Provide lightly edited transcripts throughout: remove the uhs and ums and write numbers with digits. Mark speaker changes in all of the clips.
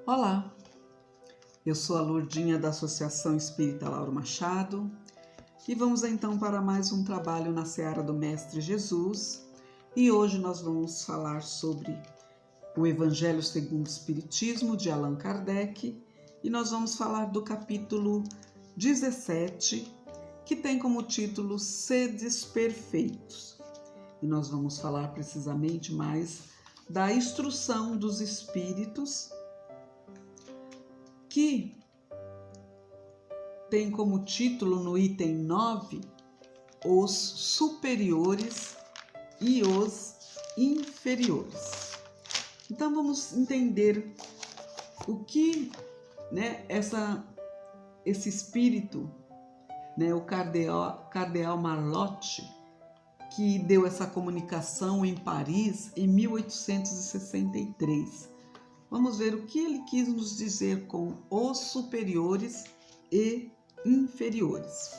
Speaker 1: Olá, eu sou a Lourdinha da Associação Espírita Lauro Machado e vamos então para mais um trabalho na Seara do Mestre Jesus e hoje nós vamos falar sobre o Evangelho segundo o Espiritismo de Allan Kardec e nós vamos falar do capítulo 17 que tem como título Sedes Perfeitos e nós vamos falar precisamente mais da instrução dos Espíritos que tem como título no item 9 os superiores e os inferiores. Então vamos entender o que esse espírito, o cardeal Marlotte, que deu essa comunicação em Paris em 1863. Vamos ver o que ele quis nos dizer com os superiores e inferiores.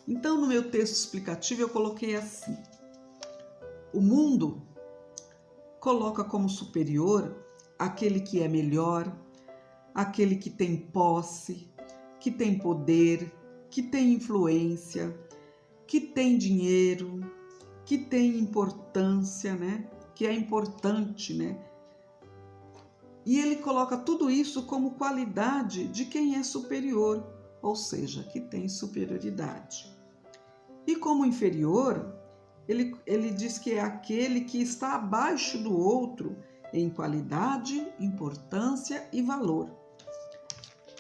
Speaker 1: Então, no meu texto explicativo, eu coloquei assim: o mundo coloca como superior aquele que é melhor, aquele que tem posse, que tem poder, que tem influência, que tem dinheiro, que tem importância, que é importante, E ele coloca tudo isso como qualidade de quem é superior, ou seja, que tem superioridade. E como inferior, ele diz que é aquele que está abaixo do outro em qualidade, importância e valor.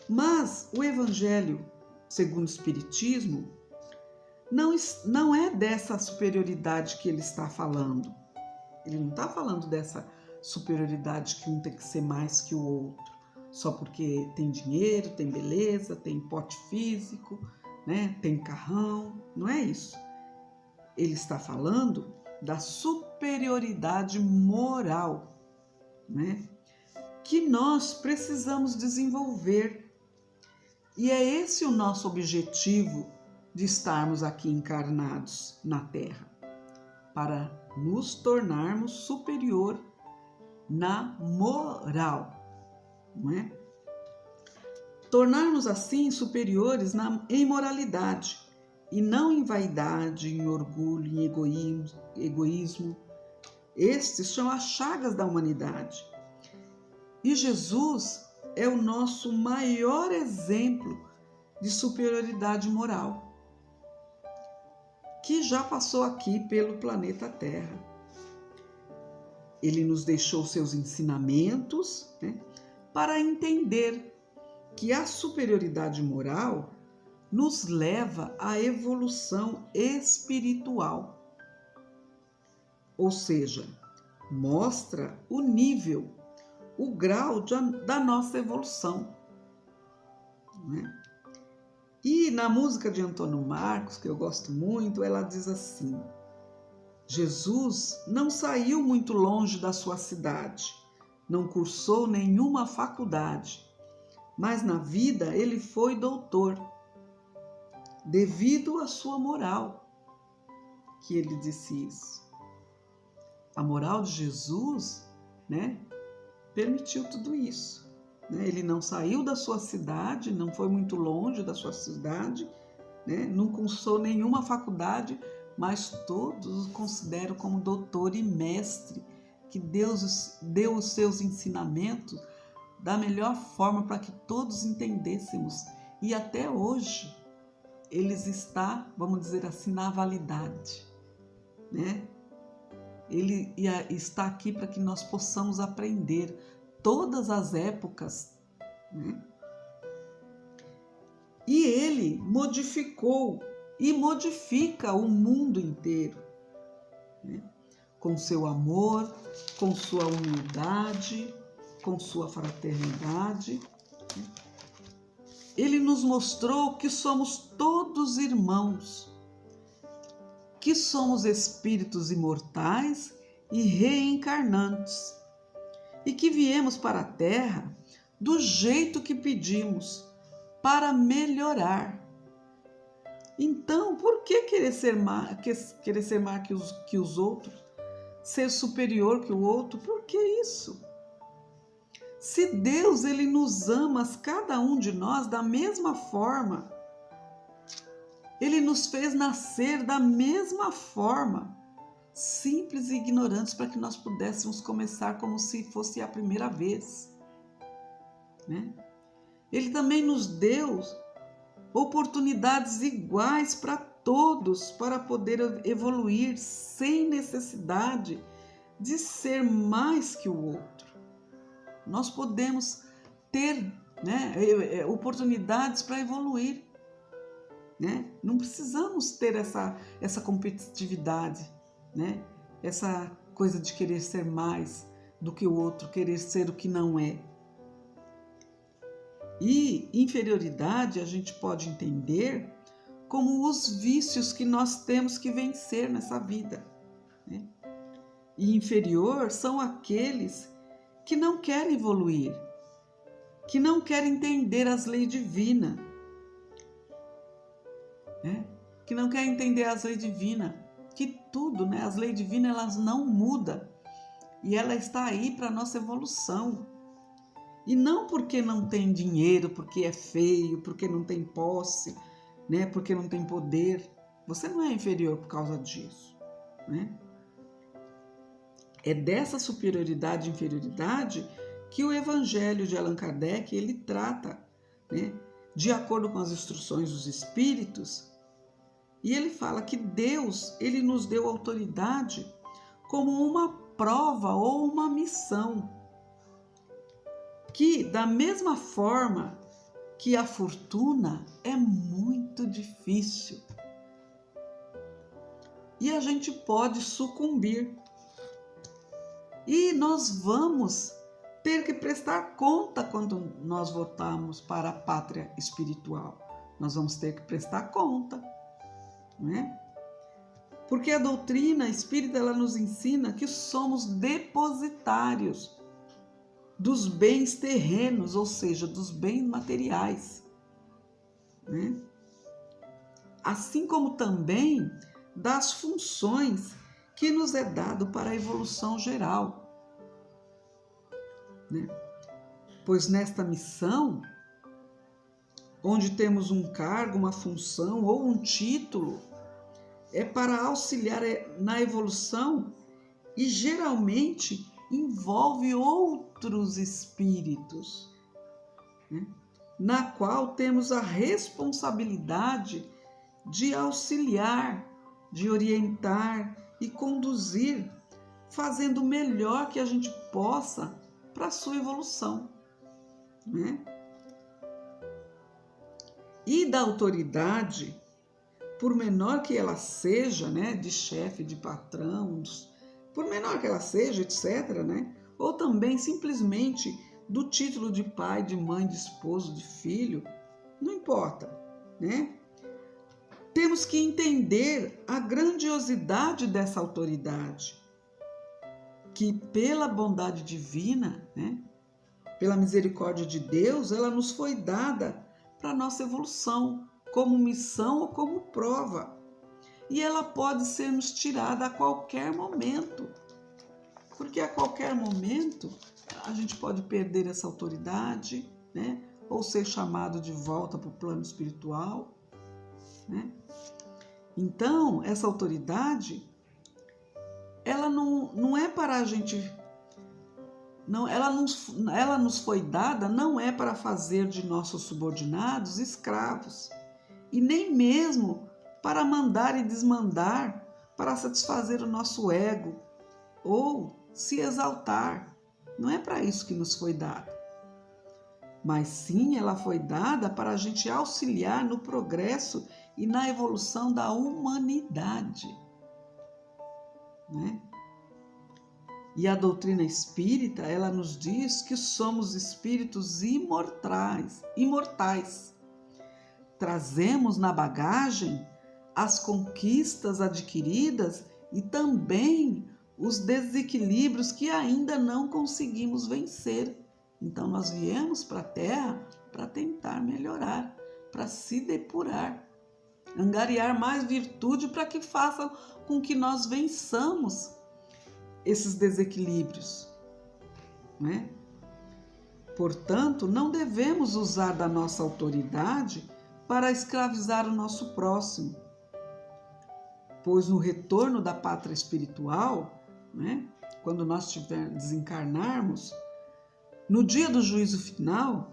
Speaker 1: Mas o Evangelho, segundo o Espiritismo, não é dessa superioridade que ele está falando. Ele não está falando dessa superioridade que um tem que ser mais que o outro, só porque tem dinheiro, tem beleza, tem porte físico, tem carrão. Não é isso. Ele está falando da superioridade moral, que nós precisamos desenvolver. E é esse o nosso objetivo de estarmos aqui encarnados na Terra, para nos tornarmos superior na moral, Tornar-nos assim superiores em moralidade e não em vaidade, em orgulho, em egoísmo. Estes são as chagas da humanidade. E Jesus é o nosso maior exemplo de superioridade moral, que já passou aqui pelo planeta Terra. Ele nos deixou seus ensinamentos, para entender que a superioridade moral nos leva à evolução espiritual. Ou seja, mostra o nível, o grau da nossa evolução. E na música de Antônio Marcos, que eu gosto muito, ela diz assim: Jesus não saiu muito longe da sua cidade, não cursou nenhuma faculdade, mas na vida ele foi doutor, devido à sua moral, que ele disse isso. A moral de Jesus, permitiu tudo isso. Ele não saiu da sua cidade, não foi muito longe da sua cidade, não cursou nenhuma faculdade, mas todos o consideram como doutor e mestre, que Deus deu os seus ensinamentos da melhor forma para que todos entendêssemos. E até hoje, eles estão, vamos dizer assim, na validade. Ele está aqui para que nós possamos aprender todas as épocas. E ele modificou e modifica o mundo inteiro, com seu amor, com sua humildade, com sua fraternidade. Ele nos mostrou que somos todos irmãos, que somos espíritos imortais e reencarnantes, e que viemos para a Terra do jeito que pedimos, para melhorar. Então, por que querer ser mais que os outros? Ser superior que o outro? Por que isso? Se Deus, ele nos ama, cada um de nós, da mesma forma, ele nos fez nascer da mesma forma, simples e ignorantes, para que nós pudéssemos começar como se fosse a primeira vez, né? Ele também nos deu oportunidades iguais para todos, para poder evoluir sem necessidade de ser mais que o outro. Nós podemos ter, né, oportunidades para evoluir, né? Não precisamos ter essa competitividade, né? Essa coisa de querer ser mais do que o outro, querer ser o que não é. E inferioridade a gente pode entender como os vícios que nós temos que vencer nessa vida, né? E inferior são aqueles que não querem evoluir, que não querem entender as leis divinas, né? Que não querem entender as leis divinas, que tudo, né? As leis divinas, elas não mudam e ela está aí para a nossa evolução. E não porque não tem dinheiro, porque é feio, porque não tem posse, né? Porque não tem poder. Você não é inferior por causa disso, né? É dessa superioridade e inferioridade que o Evangelho de Allan Kardec, ele trata, né? De acordo com as instruções dos Espíritos. E ele fala que Deus, ele nos deu autoridade como uma prova ou uma missão, que da mesma forma que a fortuna é muito difícil e a gente pode sucumbir. E nós vamos ter que prestar conta quando nós voltarmos para a pátria espiritual. Nós vamos ter que prestar conta, né? Porque a doutrina espírita, ela nos ensina que somos depositários dos bens terrenos, ou seja, dos bens materiais, né? Assim como também das funções que nos é dado para a evolução geral, né? Pois nesta missão, onde temos um cargo, uma função ou um título, é para auxiliar na evolução e geralmente envolve outros espíritos, né? Na qual temos a responsabilidade de auxiliar, de orientar e conduzir, fazendo o melhor que a gente possa para a sua evolução, né? E da autoridade, por menor que ela seja, né, de chefe, de patrão, por menor que ela seja, etc., né, ou também simplesmente do título de pai, de mãe, de esposo, de filho, não importa, né? Temos que entender a grandiosidade dessa autoridade, que pela bondade divina, né, pela misericórdia de Deus, ela nos foi dada para a nossa evolução, como missão ou como prova. E ela pode ser nos tirada a qualquer momento, porque a qualquer momento a gente pode perder essa autoridade, né, ou ser chamado de volta para o plano espiritual, né? Então, essa autoridade, ela não é para a gente, não, ela nos foi dada, não é para fazer de nossos subordinados escravos, e nem mesmo para mandar e desmandar, para satisfazer o nosso ego ou se exaltar. Não é para isso que nos foi dada. Mas sim, ela foi dada para a gente auxiliar no progresso e na evolução da humanidade, né? E a doutrina espírita, ela nos diz que somos espíritos imortais. Trazemos na bagagem as conquistas adquiridas e também os desequilíbrios que ainda não conseguimos vencer. Então, nós viemos para a Terra para tentar melhorar, para se depurar, angariar mais virtude para que faça com que nós vençamos esses desequilíbrios, né? Portanto, não devemos usar da nossa autoridade para escravizar o nosso próximo, pois no retorno da pátria espiritual, né, quando nós desencarnarmos, no dia do juízo final,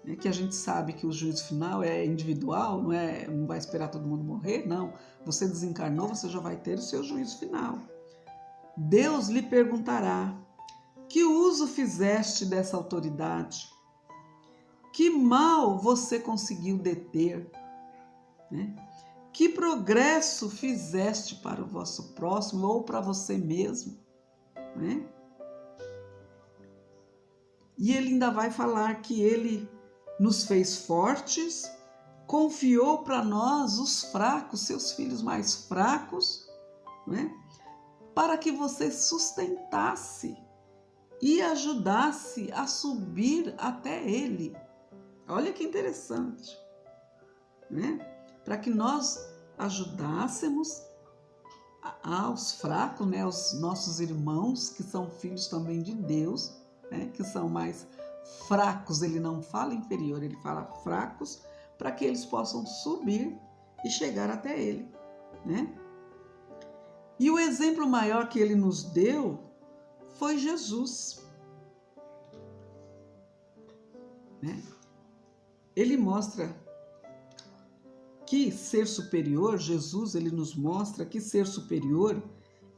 Speaker 1: né, que a gente sabe que o juízo final é individual, não vai esperar todo mundo morrer, não. Você desencarnou, você já vai ter o seu juízo final. Deus lhe perguntará: que uso fizeste dessa autoridade? Que mal você conseguiu deter? Né? Que progresso fizeste para o vosso próximo ou para você mesmo? Né? E ele ainda vai falar que ele nos fez fortes, confiou para nós os fracos, seus filhos mais fracos, né? Para que você sustentasse e ajudasse a subir até ele. Olha que interessante, né? Para que nós ajudássemos aos fracos, né? Aos nossos irmãos, que são filhos também de Deus, né? Que são mais fracos. Ele não fala inferior, ele fala fracos, para que eles possam subir e chegar até ele, né? E o exemplo maior que ele nos deu foi Jesus, né? Ele mostra que ser superior, Jesus, ele nos mostra que ser superior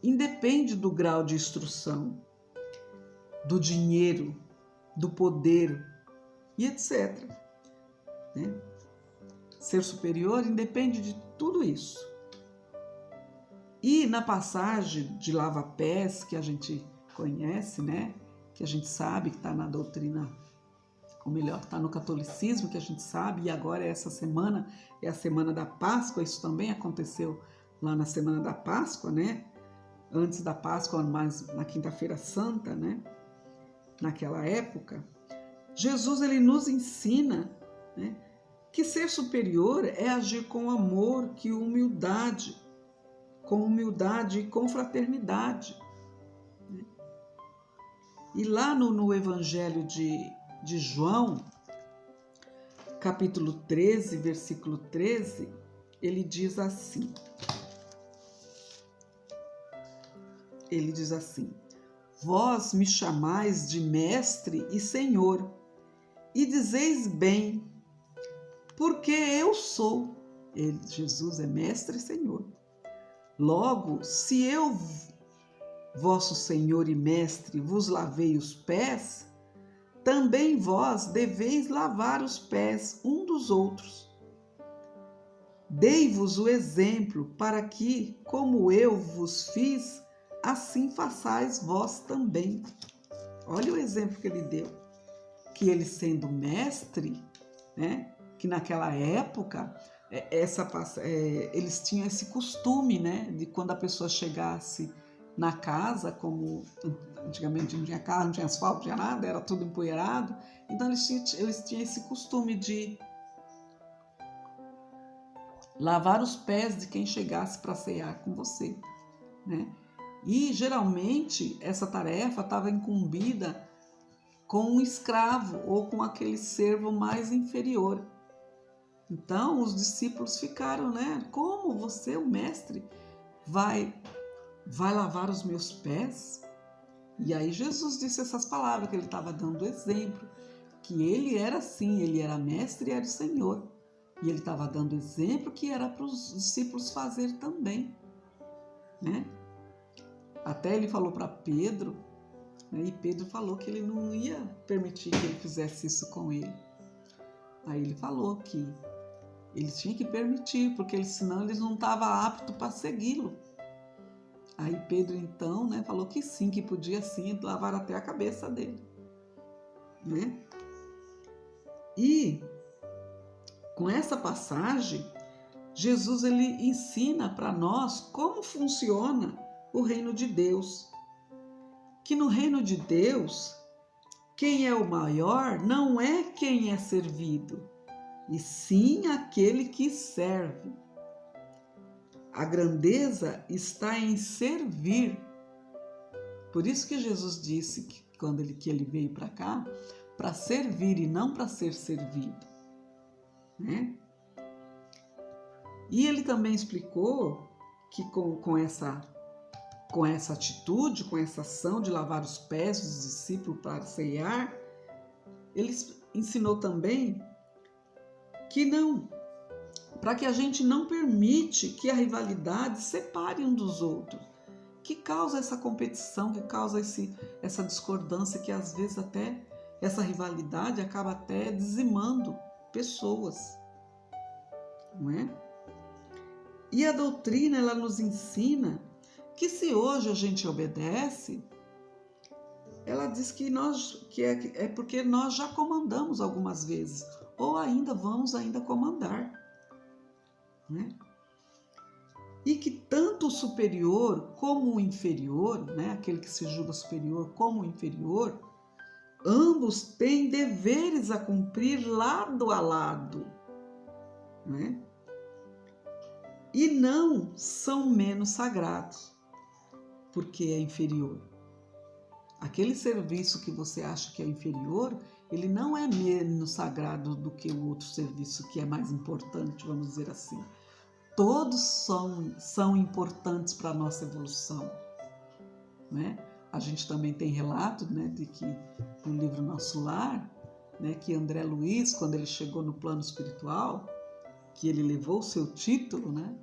Speaker 1: independe do grau de instrução, do dinheiro, do poder e etc. Né? Ser superior independe de tudo isso. E na passagem de lava-pés que a gente conhece, né? Que a gente sabe que está na doutrina, ou melhor, que está no catolicismo, que a gente sabe, e agora essa semana é a semana da Páscoa, isso também aconteceu lá na semana da Páscoa, né? Antes da Páscoa, mas na Quinta-feira Santa, né? Naquela época, Jesus ele nos ensina, né, que ser superior é agir com amor, com humildade e com fraternidade. Né? E lá no Evangelho de João, capítulo 13, versículo 13, ele diz assim, vós me chamais de mestre e senhor, e dizeis bem, porque eu sou. Jesus é mestre e senhor. Logo, se eu, vosso senhor e mestre, vos lavei os pés, também vós deveis lavar os pés um dos outros. Dei-vos o exemplo para que, como eu vos fiz, assim façais vós também. Olha o exemplo que ele deu. Que ele sendo mestre, né, que naquela época eles tinham esse costume, né, de quando a pessoa chegasse na casa, como antigamente não tinha carro, não tinha asfalto, não tinha nada, era tudo empoeirado, então eles tinham esse costume de lavar os pés de quem chegasse para cear com você, né? E geralmente essa tarefa estava incumbida com um escravo ou com aquele servo mais inferior. Então os discípulos ficaram, né? Como você, o mestre, vai lavar os meus pés? E aí Jesus disse essas palavras, que ele estava dando exemplo, que ele era assim, ele era mestre e era o Senhor. E ele estava dando exemplo que era para os discípulos fazer também, né? Até ele falou para Pedro, né? E Pedro falou que ele não ia permitir que ele fizesse isso com ele. Aí ele falou que ele tinha que permitir, porque senão eles não estavam aptos para segui-lo. Aí Pedro então, né, falou que sim, que podia sim, lavar até a cabeça dele, né? E com essa passagem, Jesus ele ensina para nós como funciona o reino de Deus. Que no reino de Deus, quem é o maior não é quem é servido, e sim aquele que serve. A grandeza está em servir. Por isso que Jesus disse que quando ele veio para cá, para servir e não para ser servido, né? E ele também explicou que com essa atitude, com essa ação de lavar os pés dos discípulos para ceiar, ele ensinou também que não, para que a gente não permite que a rivalidade separe um dos outros, que causa essa competição, que causa essa discordância, que às vezes até essa rivalidade acaba até dizimando pessoas, não é? E a doutrina, ela nos ensina que se hoje a gente obedece, ela diz que é porque nós já comandamos algumas vezes, ou ainda vamos comandar, né? E que tanto o superior como o inferior, né, aquele que se julga superior como o inferior, ambos têm deveres a cumprir lado a lado, né? E não são menos sagrados, porque é inferior. Aquele serviço que você acha que é inferior, ele não é menos sagrado do que o outro serviço que é mais importante, vamos dizer assim. Todos são importantes para a nossa evolução, né? A gente também tem relato, né, de que no livro Nosso Lar, né, que André Luiz, quando ele chegou no plano espiritual, que ele levou o seu título, né,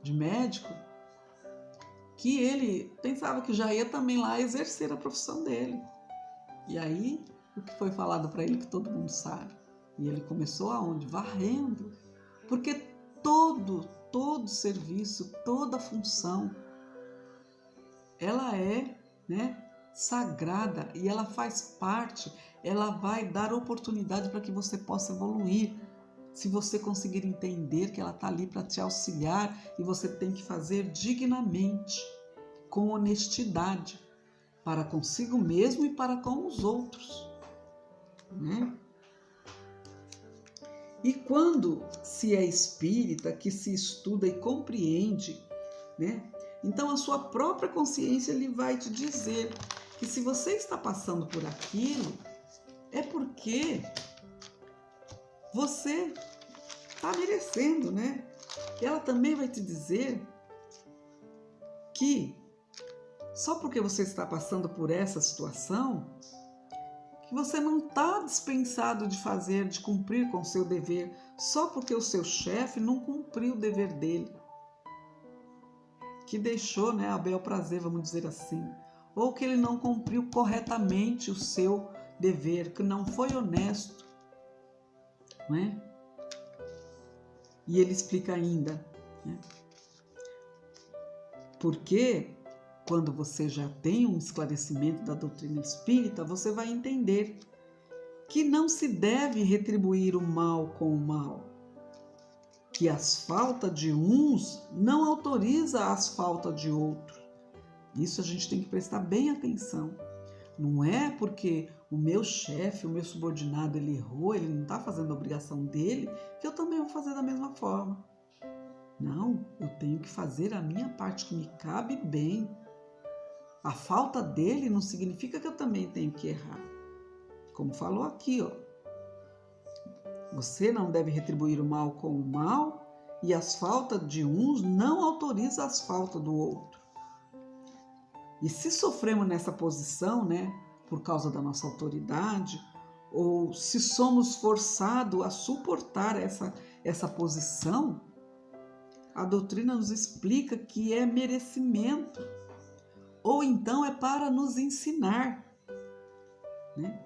Speaker 1: de médico, que ele pensava que já ia também lá exercer a profissão dele. E aí, o que foi falado para ele que todo mundo sabe? E ele começou aonde? Varrendo. Porque todo serviço, toda função, ela é, né, sagrada e ela faz parte, ela vai dar oportunidade para que você possa evoluir. Se você conseguir entender que ela está ali para te auxiliar e você tem que fazer dignamente, com honestidade, para consigo mesmo e para com os outros, né? E quando se é espírita, que se estuda e compreende, né? Então a sua própria consciência lhe vai te dizer que se você está passando por aquilo, é porque você está merecendo, né? Ela também vai te dizer que só porque você está passando por essa situação, que você não está dispensado de cumprir com o seu dever, só porque o seu chefe não cumpriu o dever dele, que deixou, né, a bel prazer, vamos dizer assim, ou que ele não cumpriu corretamente o seu dever, que não foi honesto, não é? E ele explica ainda, né? Porque quando você já tem um esclarecimento da doutrina espírita, você vai entender que não se deve retribuir o mal com o mal, que as faltas de uns não autoriza as faltas de outros. Isso a gente tem que prestar bem atenção. Não é porque o meu chefe, o meu subordinado, ele errou, ele não está fazendo a obrigação dele, que eu também vou fazer da mesma forma. Não, eu tenho que fazer a minha parte que me cabe bem. A falta dele não significa que eu também tenho que errar. Como falou aqui, ó. Você não deve retribuir o mal com o mal, e as faltas de uns não autorizam as faltas do outro. E se sofremos nessa posição, né, por causa da nossa autoridade, ou se somos forçados a suportar essa posição, a doutrina nos explica que é merecimento, ou então é para nos ensinar, né?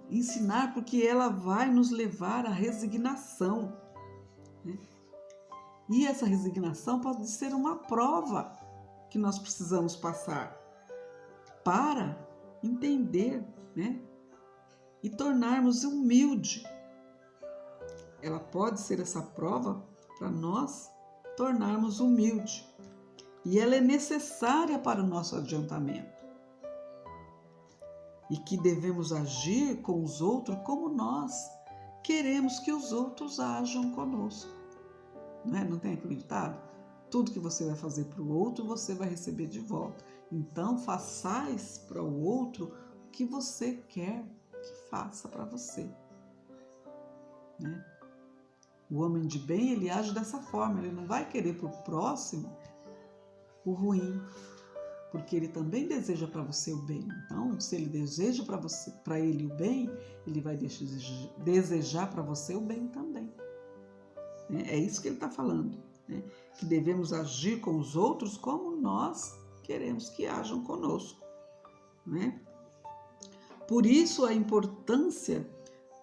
Speaker 1: Ensinar porque ela vai nos levar à resignação, né? E essa resignação pode ser uma prova que nós precisamos passar para entender, né? E tornarmos humilde. Ela pode ser essa prova para nós tornarmos humilde. E ela é necessária para o nosso adiantamento. E que devemos agir com os outros como nós queremos que os outros ajam conosco. Não é? Não tem acreditado? Tudo que você vai fazer para o outro, você vai receber de volta. Então, façais para o outro o que você quer que faça para você, né? O homem de bem, ele age dessa forma, ele não vai querer para o próximo o ruim, porque ele também deseja para você o bem. Então, se ele deseja para ele o bem, ele vai desejar para você o bem também. É isso que ele está falando, né? Que devemos agir com os outros como nós queremos que hajam conosco, né? Por isso a importância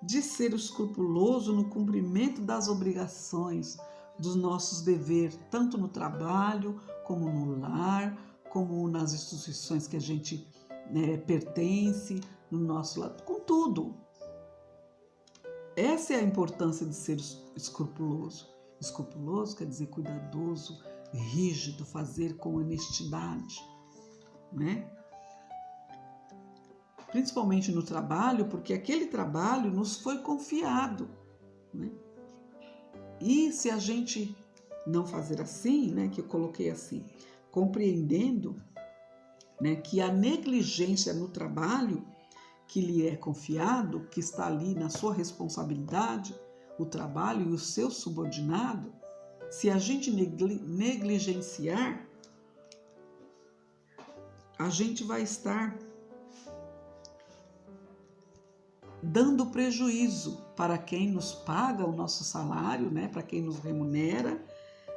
Speaker 1: de ser escrupuloso no cumprimento das obrigações, dos nossos deveres, tanto no trabalho, como no lar, como nas instituições que a gente pertence, no nosso lado, com tudo. Essa é a importância de ser escrupuloso. Escrupuloso quer dizer cuidadoso, rígido, fazer com honestidade, né? Principalmente no trabalho, porque aquele trabalho nos foi confiado, né? E se a gente não fazer assim, né, que eu coloquei assim, compreendendo, né, que a negligência no trabalho que lhe é confiado, que está ali na sua responsabilidade, o trabalho e o seu subordinado, se a gente negligenciar, a gente vai estar dando prejuízo para quem nos paga o nosso salário, né? Para quem nos remunera,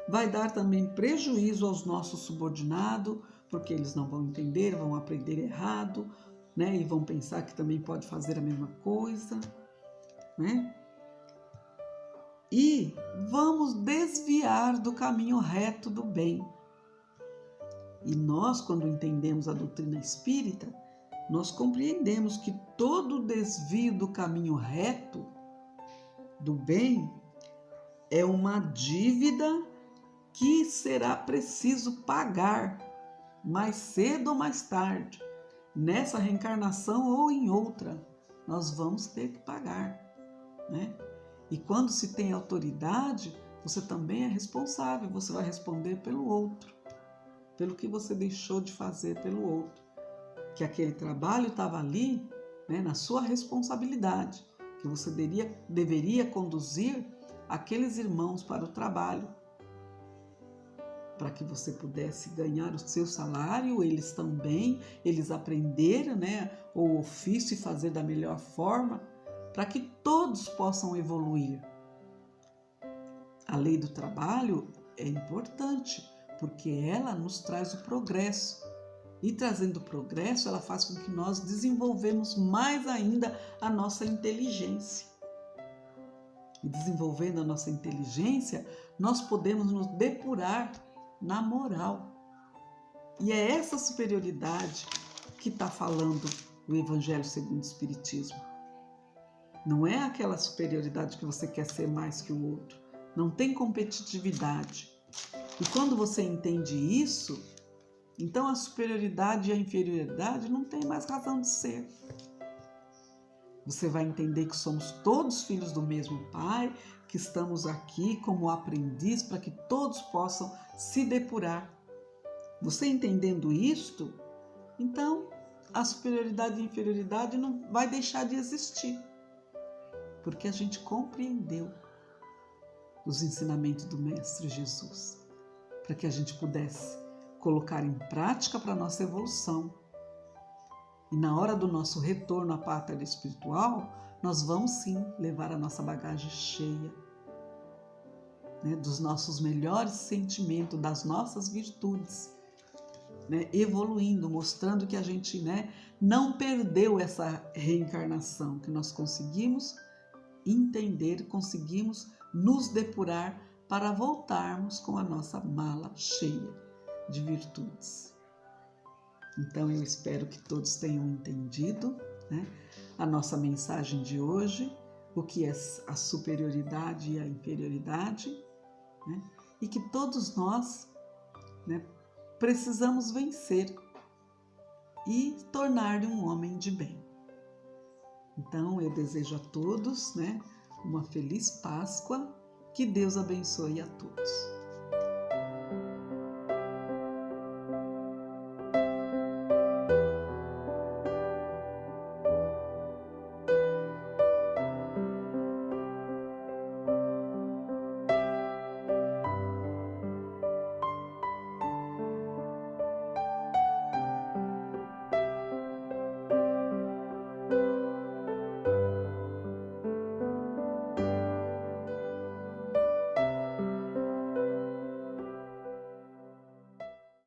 Speaker 1: vai dar também prejuízo aos nossos subordinados, porque eles não vão entender, vão aprender errado, né? E vão pensar que também pode fazer a mesma coisa, né? E vamos desviar do caminho reto do bem. E nós, quando entendemos a doutrina espírita, nós compreendemos que todo desvio do caminho reto, do bem, é uma dívida que será preciso pagar mais cedo ou mais tarde, nessa reencarnação ou em outra, nós vamos ter que pagar, né? E quando se tem autoridade, você também é responsável, você vai responder pelo outro, pelo que você deixou de fazer pelo outro. Que aquele trabalho estava ali, né, na sua responsabilidade, que você deveria conduzir aqueles irmãos para o trabalho, para que você pudesse ganhar o seu salário, eles também, eles aprenderam, né, o ofício e fazer da melhor forma, para que todos possam evoluir. A lei do trabalho é importante, porque ela nos traz o progresso. E trazendo progresso, ela faz com que nós desenvolvemos mais ainda a nossa inteligência. E desenvolvendo a nossa inteligência, nós podemos nos depurar na moral. E é essa superioridade que está falando o Evangelho segundo o Espiritismo. Não é aquela superioridade que você quer ser mais que o outro. Não tem competitividade. E quando você entende isso, então a superioridade e a inferioridade não tem mais razão de ser. Você vai entender que somos todos filhos do mesmo Pai, que estamos aqui como aprendiz para que todos possam se depurar. Você entendendo isto, então a superioridade e a inferioridade não vai deixar de existir, porque a gente compreendeu os ensinamentos do Mestre Jesus, para que a gente pudesse colocar em prática para a nossa evolução. E na hora do nosso retorno à pátria espiritual, nós vamos sim levar a nossa bagagem cheia, né, dos nossos melhores sentimentos, das nossas virtudes, né, evoluindo, mostrando que a gente, né, não perdeu essa reencarnação, que nós conseguimos entender, conseguimos nos depurar para voltarmos com a nossa mala cheia de virtudes. Então eu espero que todos tenham entendido, né, a nossa mensagem de hoje, o que é a superioridade e a inferioridade, né, e que todos nós, né, precisamos vencer e tornar um homem de bem. Então eu desejo a todos, né, uma feliz Páscoa, que Deus abençoe a todos.